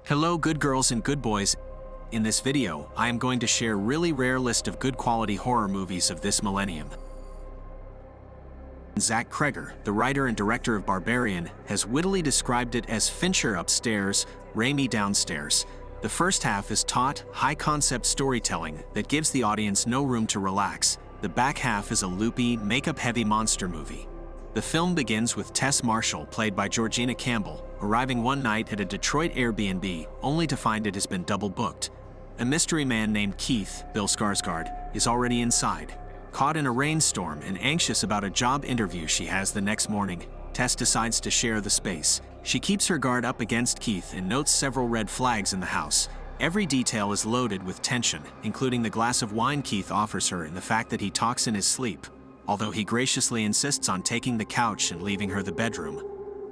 Hello good girls and good boys. In this video, I am going to share a really rare list of good quality horror movies of this millennium. Zach Cregger, the writer and director of Barbarian, has wittily described it as Fincher upstairs, Raimi downstairs. The first half is taut, high-concept storytelling that gives the audience no room to relax. The back half is a loopy, makeup-heavy monster movie. The film begins with Tess Marshall, played by Georgina Campbell, arriving one night at a Detroit Airbnb, only to find it has been double-booked. A mystery man named Keith, Bill Skarsgård, is already inside. Caught in a rainstorm and anxious about a job interview she has the next morning, Tess decides to share the space. She keeps her guard up against Keith and notes several red flags in the house. Every detail is loaded with tension, including the glass of wine Keith offers her and the fact that he talks in his sleep, although he graciously insists on taking the couch and leaving her the bedroom.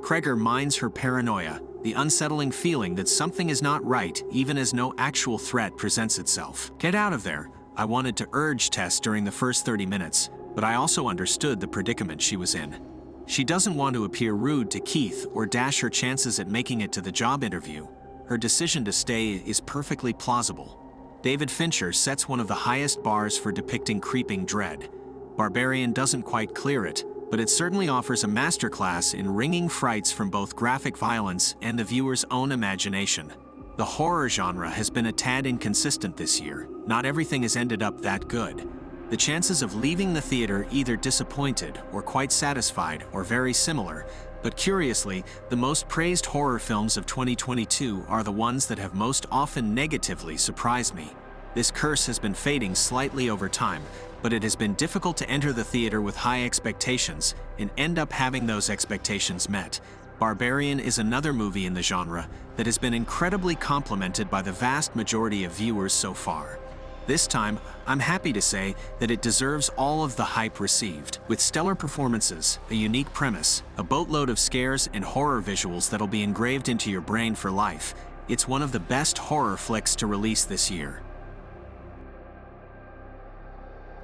Cregger mines her paranoia, the unsettling feeling that something is not right even as no actual threat presents itself. Get out of there, I wanted to urge Tess during the first 30 minutes, but I also understood the predicament she was in. She doesn't want to appear rude to Keith or dash her chances at making it to the job interview. Her decision to stay is perfectly plausible. David Fincher sets one of the highest bars for depicting creeping dread. Barbarian doesn't quite clear it, but it certainly offers a masterclass in wringing frights from both graphic violence and the viewer's own imagination. The horror genre has been a tad inconsistent this year. Not everything has ended up that good. The chances of leaving the theater either disappointed or quite satisfied or very similar, but curiously, the most praised horror films of 2022 are the ones that have most often negatively surprised me. This curse has been fading slightly over time, but it has been difficult to enter the theater with high expectations and end up having those expectations met. Barbarian is another movie in the genre that has been incredibly complimented by the vast majority of viewers so far. This time, I'm happy to say that it deserves all of the hype received. With stellar performances, a unique premise, a boatload of scares and horror visuals that'll be engraved into your brain for life, it's one of the best horror flicks to release this year.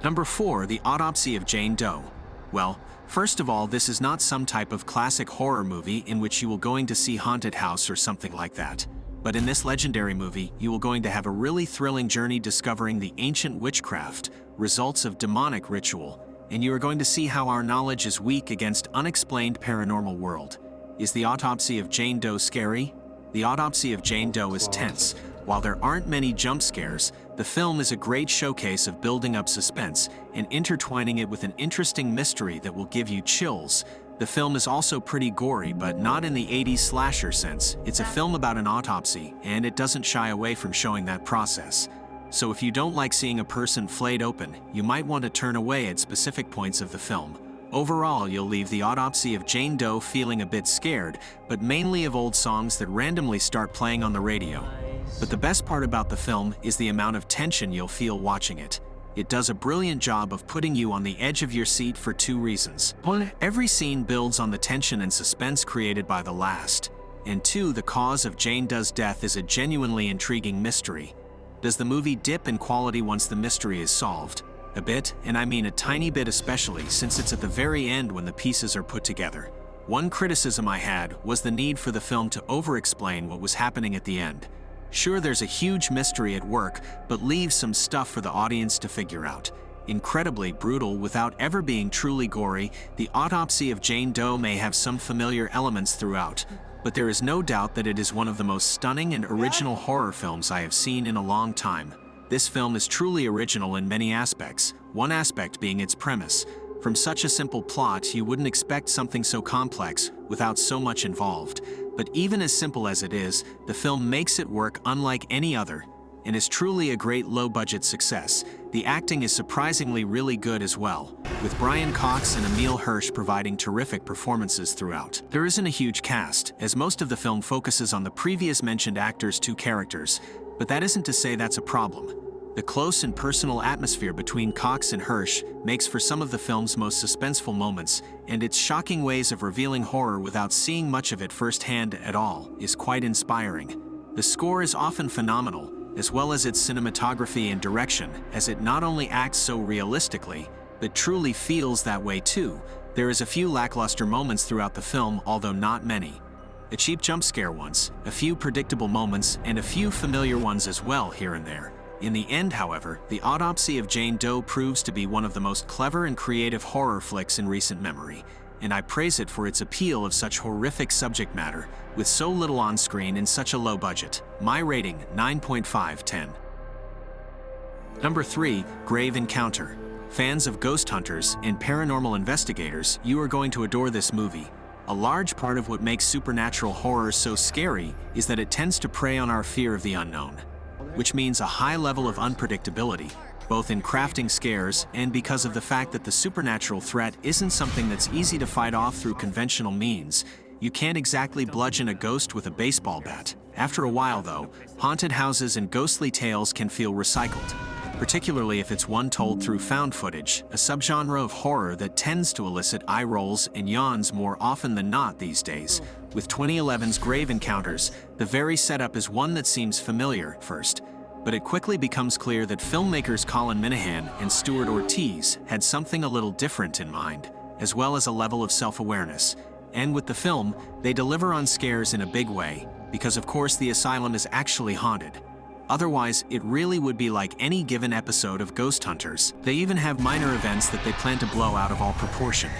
Number 4, The Autopsy of Jane Doe. Well, first of all, this is not some type of classic horror movie in which you will going to see haunted house or something like that. But in this legendary movie, you will going to have a really thrilling journey discovering the ancient witchcraft, results of demonic ritual, and you are going to see how our knowledge is weak against unexplained paranormal world. Is The Autopsy of Jane Doe scary? The Autopsy of Jane Doe is tense. While there aren't many jump scares, the film is a great showcase of building up suspense and intertwining it with an interesting mystery that will give you chills. The film is also pretty gory, but not in the 80s slasher sense. It's a film about an autopsy, and it doesn't shy away from showing that process. So if you don't like seeing a person flayed open, you might want to turn away at specific points of the film. Overall, you'll leave The Autopsy of Jane Doe feeling a bit scared, but mainly of old songs that randomly start playing on the radio. But the best part about the film is the amount of tension you'll feel watching it. It does a brilliant job of putting you on the edge of your seat for two reasons. One, every scene builds on the tension and suspense created by the last. And two, the cause of Jane Doe's death is a genuinely intriguing mystery. Does the movie dip in quality once the mystery is solved? A bit, and I mean a tiny bit especially, since it's at the very end when the pieces are put together. One criticism I had was the need for the film to over-explain what was happening at the end. Sure, there's a huge mystery at work, but leave some stuff for the audience to figure out. Incredibly brutal without ever being truly gory, The Autopsy of Jane Doe may have some familiar elements throughout, but there is no doubt that it is one of the most stunning and original horror films I have seen in a long time. This film is truly original in many aspects, one aspect being its premise. From such a simple plot, you wouldn't expect something so complex without so much involved. But even as simple as it is, the film makes it work unlike any other, and is truly a great low-budget success. The acting is surprisingly really good as well, with Brian Cox and Emile Hirsch providing terrific performances throughout. There isn't a huge cast, as most of the film focuses on the previous mentioned actors' two characters, but that isn't to say that's a problem. The close and personal atmosphere between Cox and Hirsch makes for some of the film's most suspenseful moments, and its shocking ways of revealing horror without seeing much of it firsthand at all is quite inspiring. The score is often phenomenal, as well as its cinematography and direction, as it not only acts so realistically, but truly feels that way too. There is a few lackluster moments throughout the film, although not many. A cheap jump scare once, a few predictable moments, and a few familiar ones as well here and there. In the end, however, The Autopsy of Jane Doe proves to be one of the most clever and creative horror flicks in recent memory, and I praise it for its appeal of such horrific subject matter, with so little on screen and such a low budget. My rating, 9.5/10. Number 3, Grave Encounter. Fans of ghost hunters and paranormal investigators, you are going to adore this movie. A large part of what makes supernatural horror so scary is that it tends to prey on our fear of the unknown, which means a high level of unpredictability, both in crafting scares and because of the fact that the supernatural threat isn't something that's easy to fight off through conventional means. You can't exactly bludgeon a ghost with a baseball bat. After a while, though, haunted houses and ghostly tales can feel recycled, particularly if it's one told through found footage, a subgenre of horror that tends to elicit eye rolls and yawns more often than not these days. With 2011's Grave Encounters, the very setup is one that seems familiar at first, but it quickly becomes clear that filmmakers Colin Minihan and Stuart Ortiz had something a little different in mind, as well as a level of self-awareness. And with the film, they deliver on scares in a big way, because of course the asylum is actually haunted. Otherwise, it really would be like any given episode of Ghost Hunters. They even have minor events that they plan to blow out of all proportion.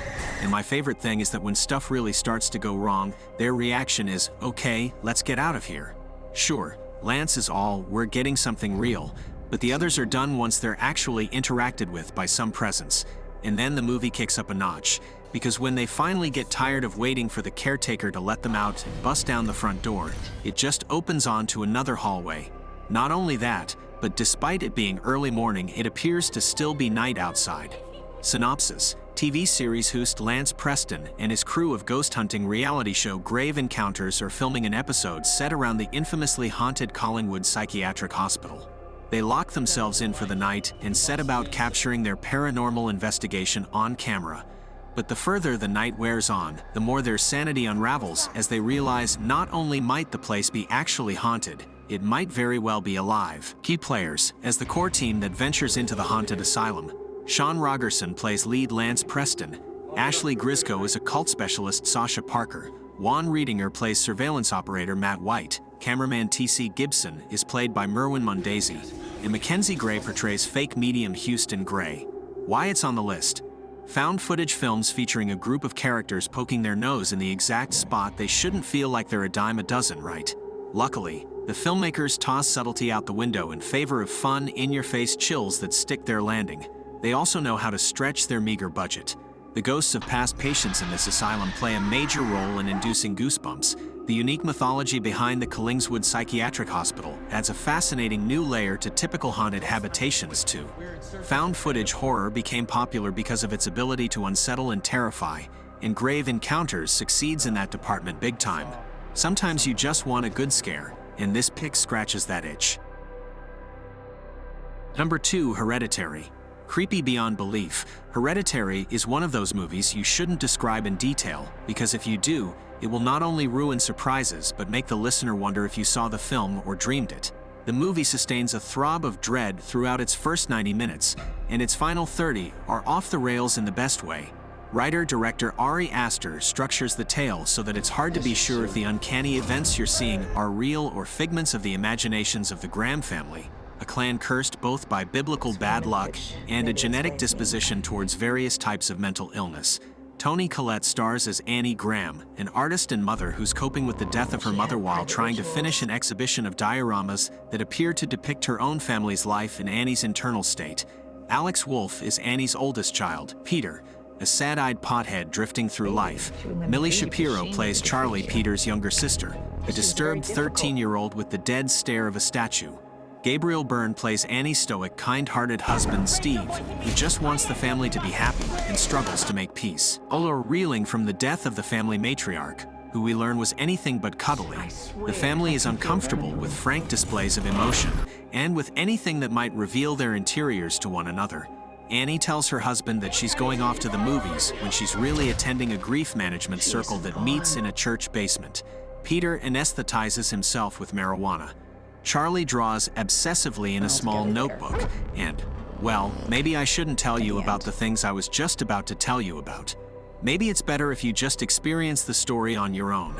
And my favorite thing is that when stuff really starts to go wrong, their reaction is, okay, let's get out of here. Sure, Lance is all, we're getting something real, but the others are done once they're actually interacted with by some presence. And then the movie kicks up a notch, because when they finally get tired of waiting for the caretaker to let them out and bust down the front door, it just opens onto another hallway. Not only that, but despite it being early morning, it appears to still be night outside. Synopsis: TV series host Lance Preston and his crew of ghost hunting reality show Grave Encounters are filming an episode set around the infamously haunted Collingwood Psychiatric Hospital. They lock themselves in for the night and set about capturing their paranormal investigation on camera. But the further the night wears on, the more their sanity unravels as they realize not only might the place be actually haunted, it might very well be alive. Key players, as the core team that ventures into the haunted asylum. Sean Rogerson plays lead Lance Preston. Ashley Grisco is a cult specialist Sasha Parker. Juan Riedinger plays surveillance operator Matt White. Cameraman T.C. Gibson is played by Merwin Mundesi. And Mackenzie Gray portrays fake medium Houston Gray. Why it's on the list? Found footage films featuring a group of characters poking their nose in the exact spot they shouldn't feel like they're a dime a dozen, right? Luckily, the filmmakers toss subtlety out the window in favor of fun, in-your-face chills that stick their landing. They also know how to stretch their meager budget. The ghosts of past patients in this asylum play a major role in inducing goosebumps. The unique mythology behind the Collingwood Psychiatric Hospital adds a fascinating new layer to typical haunted habitations too. Found footage horror became popular because of its ability to unsettle and terrify, and Grave Encounters succeeds in that department big time. Sometimes you just want a good scare, and this pick scratches that itch. Number 2, Hereditary. Creepy beyond belief, Hereditary is one of those movies you shouldn't describe in detail, because if you do, it will not only ruin surprises but make the listener wonder if you saw the film or dreamed it. The movie sustains a throb of dread throughout its first 90 minutes, and its final 30 are off the rails in the best way. Writer-director Ari Aster structures the tale so that it's hard to be sure if the uncanny events you're seeing are real or figments of the imaginations of the Graham family, a clan cursed both by biblical bad luck and a genetic disposition towards various types of mental illness. Toni Collette stars as Annie Graham, an artist and mother who's coping with the death of her mother while trying to finish an exhibition of dioramas that appear to depict her own family's life and Annie's internal state. Alex Wolff is Annie's oldest child, Peter, a sad-eyed pothead drifting through life. Millie Shapiro plays Charlie, Peter's younger sister, a disturbed 13-year-old with the dead stare of a statue. Gabriel Byrne plays Annie's stoic, kind-hearted husband, Steve, who just wants the family to be happy and struggles to make peace. Although reeling from the death of the family matriarch, who we learn was anything but cuddly, the family is uncomfortable with frank displays of emotion and with anything that might reveal their interiors to one another. Annie tells her husband that she's going off to the movies when she's really attending a grief management circle that meets in a church basement. Peter anesthetizes himself with marijuana. Charlie draws obsessively in a small notebook, and, well, maybe I shouldn't tell you about the things I was just about to tell you about. Maybe it's better if you just experience the story on your own.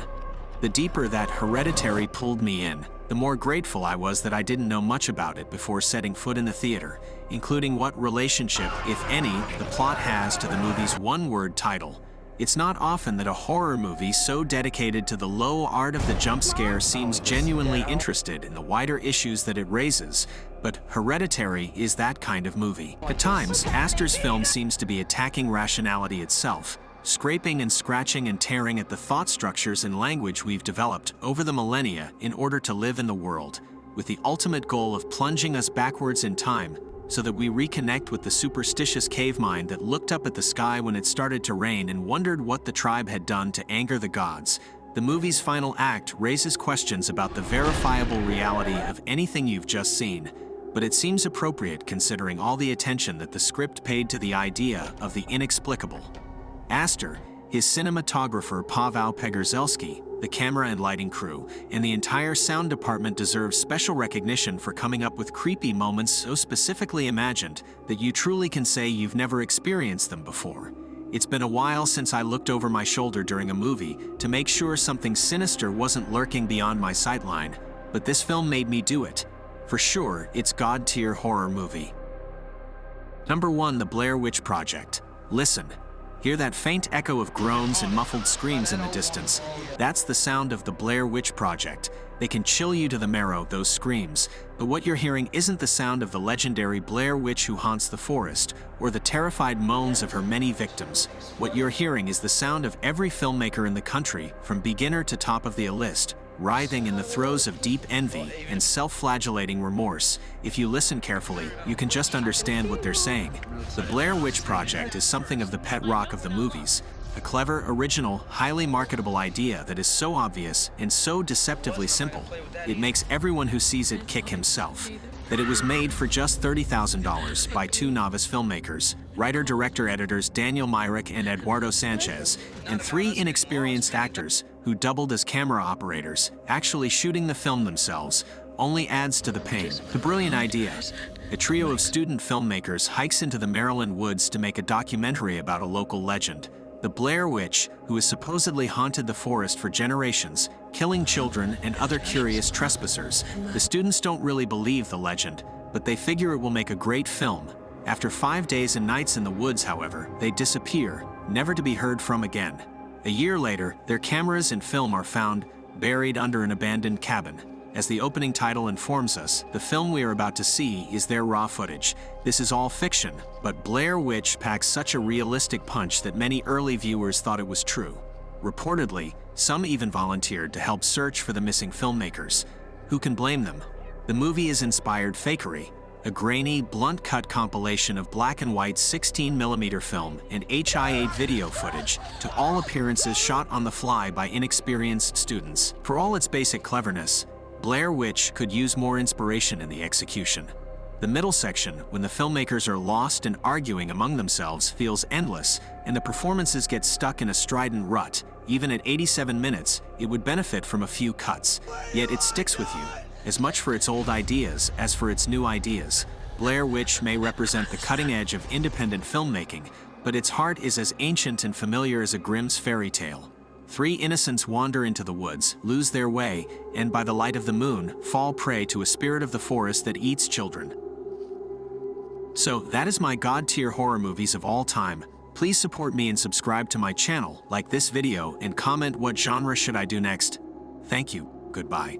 The deeper that Hereditary pulled me in, the more grateful I was that I didn't know much about it before setting foot in the theater, including what relationship, if any, the plot has to the movie's one-word title. It's not often that a horror movie so dedicated to the low art of the jump scare seems genuinely interested in the wider issues that it raises, but Hereditary is that kind of movie. At times, Aster's film seems to be attacking rationality itself, scraping and scratching and tearing at the thought structures and language we've developed over the millennia in order to live in the world, with the ultimate goal of plunging us backwards in time so that we reconnect with the superstitious cave mind that looked up at the sky when it started to rain and wondered what the tribe had done to anger the gods. The movie's final act raises questions about the verifiable reality of anything you've just seen, but it seems appropriate considering all the attention that the script paid to the idea of the inexplicable. Aster, his cinematographer Paweł Pegorzelski, the camera and lighting crew, and the entire sound department deserve special recognition for coming up with creepy moments so specifically imagined that you truly can say you've never experienced them before. It's been a while since I looked over my shoulder during a movie to make sure something sinister wasn't lurking beyond my sightline, but this film made me do it. For sure, it's God-tier horror movie. Number 1. The Blair Witch Project. Listen. Hear that faint echo of groans and muffled screams in the distance. That's the sound of the Blair Witch Project. They can chill you to the marrow, those screams. But what you're hearing isn't the sound of the legendary Blair Witch who haunts the forest, or the terrified moans of her many victims. What you're hearing is the sound of every filmmaker in the country, from beginner to top of the list, writhing in the throes of deep envy and self-flagellating remorse. If you listen carefully, you can just understand what they're saying. The Blair Witch Project is something of the pet rock of the movies, a clever, original, highly marketable idea that is so obvious and so deceptively simple, it makes everyone who sees it kick himself. That it was made for just $30,000 by two novice filmmakers, writer-director-editors Daniel Myrick and Eduardo Sanchez, and three inexperienced actors who doubled as camera operators, actually shooting the film themselves, only adds to the pain. The brilliant idea. A trio of student filmmakers hikes into the Maryland woods to make a documentary about a local legend, the Blair Witch, who has supposedly haunted the forest for generations, killing children and other curious trespassers. The students don't really believe the legend, but they figure it will make a great film. After 5 days and nights in the woods, however, they disappear, never to be heard from again. A year later, their cameras and film are found buried under an abandoned cabin. As the opening title informs us, the film we are about to see is their raw footage. This is all fiction, but Blair Witch packs such a realistic punch that many early viewers thought it was true. Reportedly, some even volunteered to help search for the missing filmmakers. Who can blame them? The movie is inspired fakery, a grainy, blunt-cut compilation of black and white 16mm film and H.I.8 video footage, to all appearances shot on the fly by inexperienced students. For all its basic cleverness, Blair Witch could use more inspiration in the execution. The middle section, when the filmmakers are lost and arguing among themselves, feels endless, and the performances get stuck in a strident rut. Even at 87 minutes, it would benefit from a few cuts, yet it sticks with you, as much for its old ideas as for its new ideas. Blair Witch may represent the cutting edge of independent filmmaking, but its heart is as ancient and familiar as a Grimm's fairy tale. Three innocents wander into the woods, lose their way, and by the light of the moon, fall prey to a spirit of the forest that eats children. So, that is my God-tier horror movies of all time. Please support me and subscribe to my channel, like this video, and comment what genre should I do next. Thank you. Goodbye.